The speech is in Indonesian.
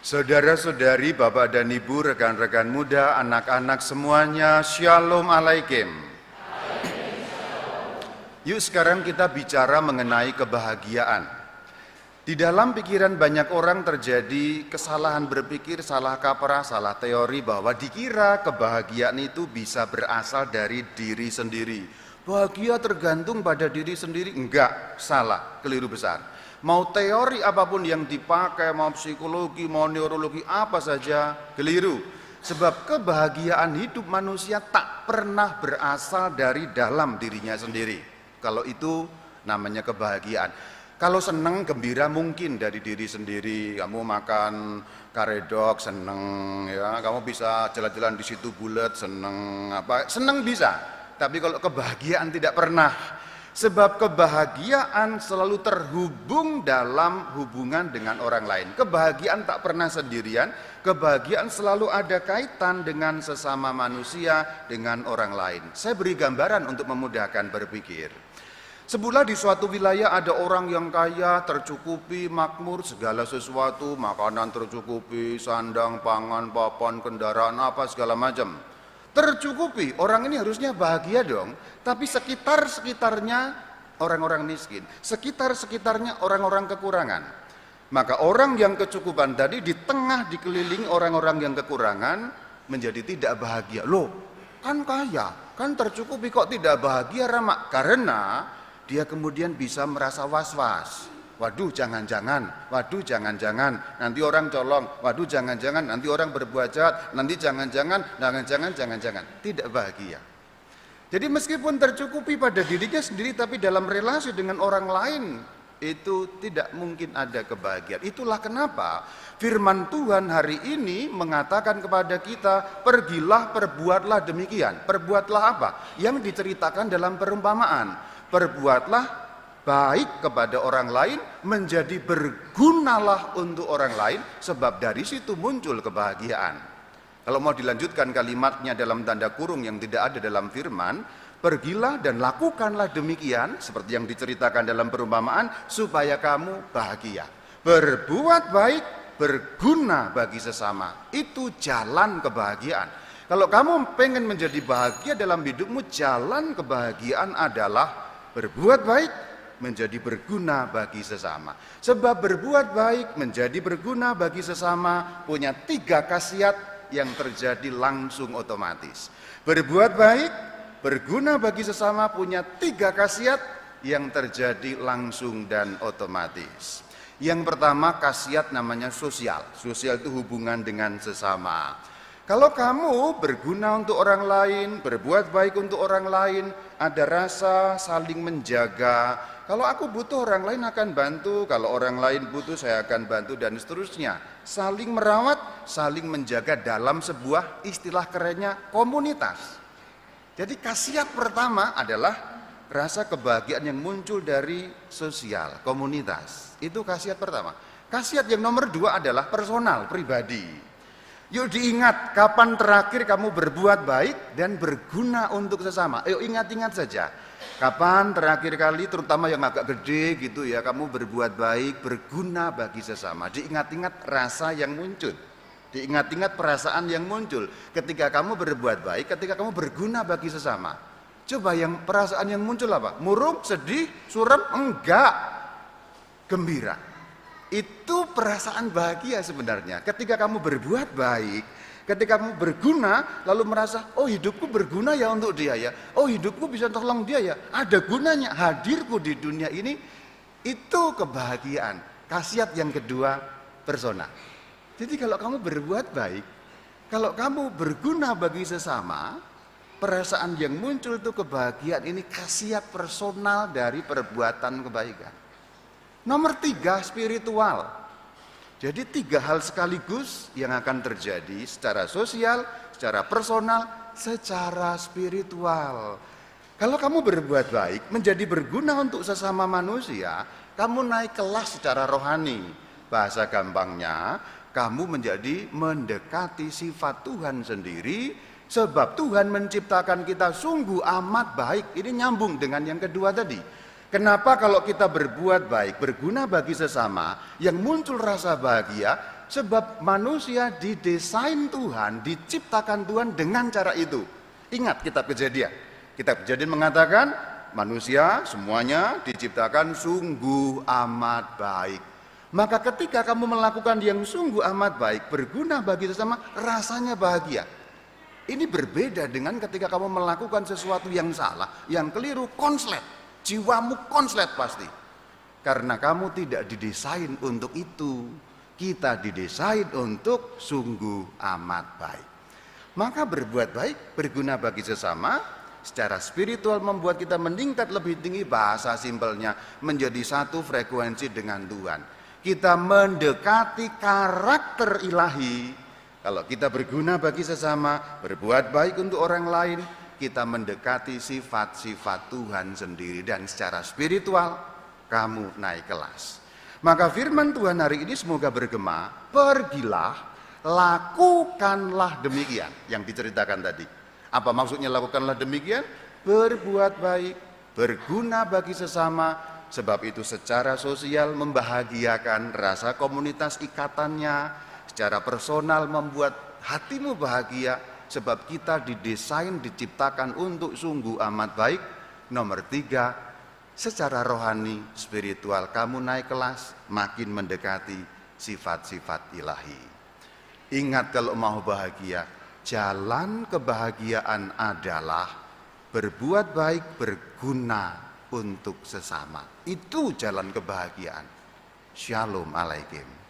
Saudara-saudari, Bapak dan Ibu, rekan-rekan muda, anak-anak semuanya, Shalom Alaikum. Yuk sekarang kita bicara mengenai kebahagiaan. Di dalam pikiran banyak orang terjadi kesalahan berpikir, salah kaprah, salah teori bahwa dikira kebahagiaan itu bisa berasal dari diri sendiri. Bahagia tergantung pada diri sendiri. Enggak, salah, keliru besar. Mau teori apapun yang dipakai, mau psikologi, mau neurologi, apa saja, keliru. Sebab kebahagiaan hidup manusia tak pernah berasal dari dalam dirinya sendiri. Kalau itu namanya kebahagiaan. Kalau senang, gembira mungkin dari diri sendiri. Kamu makan karedok, senang, ya. Kamu bisa jalan-jalan di situ bulat, senang, apa? Senang bisa. Tapi kalau kebahagiaan tidak pernah. Sebab kebahagiaan selalu terhubung dalam hubungan dengan orang lain. Kebahagiaan tak pernah sendirian, kebahagiaan selalu ada kaitan dengan sesama manusia, dengan orang lain. Saya beri gambaran untuk memudahkan berpikir. Sebulan di suatu wilayah ada orang yang kaya, tercukupi, makmur, segala sesuatu, makanan tercukupi, sandang, pangan, papan, kendaraan, apa segala macam. Tercukupi, orang ini harusnya bahagia dong, tapi sekitar-sekitarnya orang-orang miskin, sekitar-sekitarnya orang-orang kekurangan. Maka orang yang kecukupan tadi di tengah dikelilingi orang-orang yang kekurangan menjadi tidak bahagia. Loh, kan kaya, kan tercukupi kok tidak bahagia, Rama? Karena dia kemudian bisa merasa was-was. Waduh jangan-jangan, nanti orang colong, waduh jangan-jangan, nanti orang berbuat jahat, nanti jangan-jangan, tidak bahagia. Jadi meskipun tercukupi pada dirinya sendiri, tapi dalam relasi dengan orang lain, itu tidak mungkin ada kebahagiaan. Itulah kenapa firman Tuhan hari ini mengatakan kepada kita, pergilah, perbuatlah demikian. Perbuatlah apa? Yang diceritakan dalam perumpamaan. Perbuatlah baik kepada orang lain, menjadi bergunalah untuk orang lain, sebab dari situ muncul kebahagiaan. Kalau mau dilanjutkan kalimatnya dalam tanda kurung yang tidak ada dalam firman, pergilah dan lakukanlah demikian, seperti yang diceritakan dalam perumpamaan, supaya kamu bahagia. Berbuat baik, berguna bagi sesama, itu jalan kebahagiaan. Kalau kamu pengen menjadi bahagia dalam hidupmu, jalan kebahagiaan adalah berbuat baik, menjadi berguna bagi sesama. Sebab berbuat baik, menjadi berguna bagi sesama, punya 3 khasiat yang terjadi langsung otomatis. Berbuat baik, berguna bagi sesama, punya 3 khasiat yang terjadi langsung dan otomatis. Yang pertama, khasiat namanya sosial. Sosial itu hubungan dengan sesama. Kalau kamu berguna untuk orang lain, berbuat baik untuk orang lain, ada rasa saling menjaga. Kalau aku butuh, orang lain akan bantu. Kalau orang lain butuh, saya akan bantu, dan seterusnya. Saling merawat, saling menjaga dalam sebuah istilah kerennya komunitas. Jadi khasiat pertama adalah rasa kebahagiaan yang muncul dari sosial, komunitas. Itu khasiat pertama. Khasiat yang nomor 2 adalah personal, pribadi. Yuk diingat, kapan terakhir kamu berbuat baik dan berguna untuk sesama? Ayo ingat-ingat saja. Kapan terakhir kali, terutama yang agak gede gitu ya, kamu berbuat baik, berguna bagi sesama? Diingat-ingat rasa yang muncul. Diingat-ingat perasaan yang muncul ketika kamu berbuat baik, ketika kamu berguna bagi sesama. Coba yang perasaan yang muncul apa? Murung, sedih, suram? Enggak. Gembira. Itu perasaan bahagia sebenarnya. Ketika kamu berbuat baik, ketika kamu berguna, lalu merasa, oh hidupku berguna ya untuk dia ya. Oh hidupku bisa tolong dia ya. Ada gunanya, hadirku di dunia ini. Itu kebahagiaan. Khasiat yang kedua, personal. Jadi kalau kamu berbuat baik, kalau kamu berguna bagi sesama, perasaan yang muncul itu kebahagiaan. Ini khasiat personal dari perbuatan kebaikan. Nomor 3, spiritual. Jadi 3 hal sekaligus yang akan terjadi secara sosial, secara personal, secara spiritual. Kalau kamu berbuat baik, menjadi berguna untuk sesama manusia, kamu naik kelas secara rohani. Bahasa gampangnya, kamu menjadi mendekati sifat Tuhan sendiri, sebab Tuhan menciptakan kita sungguh amat baik. Ini nyambung dengan yang kedua tadi. Kenapa kalau kita berbuat baik, berguna bagi sesama, yang muncul rasa bahagia, Sebab manusia didesain Tuhan, diciptakan Tuhan dengan cara itu. Ingat kitab Kejadian. Kitab Kejadian mengatakan manusia semuanya diciptakan sungguh amat baik. Maka ketika kamu melakukan yang sungguh amat baik, berguna bagi sesama, rasanya bahagia. Ini berbeda dengan ketika kamu melakukan sesuatu yang salah, yang keliru, konslet. Jiwamu konslet pasti. Karena kamu tidak didesain untuk itu. Kita didesain untuk sungguh amat baik. Maka berbuat baik, berguna bagi sesama, secara spiritual membuat kita meningkat lebih tinggi, bahasa simpelnya menjadi satu frekuensi dengan Tuhan. Kita mendekati karakter ilahi. Kalau kita berguna bagi sesama, berbuat baik untuk orang lain, kita mendekati sifat-sifat Tuhan sendiri. Dan secara spiritual, kamu naik kelas. Maka firman Tuhan hari ini semoga bergema, pergilah, lakukanlah demikian yang diceritakan tadi. Apa maksudnya lakukanlah demikian? Berbuat baik, berguna bagi sesama, sebab itu secara sosial membahagiakan, rasa komunitas ikatannya, secara personal membuat hatimu bahagia, sebab kita didesain, diciptakan untuk sungguh amat baik. Nomor 3, secara rohani, spiritual, kamu naik kelas, makin mendekati sifat-sifat ilahi. Ingat kalau mau bahagia, jalan kebahagiaan adalah berbuat baik, berguna untuk sesama. Itu jalan kebahagiaan. Shalom alaikum.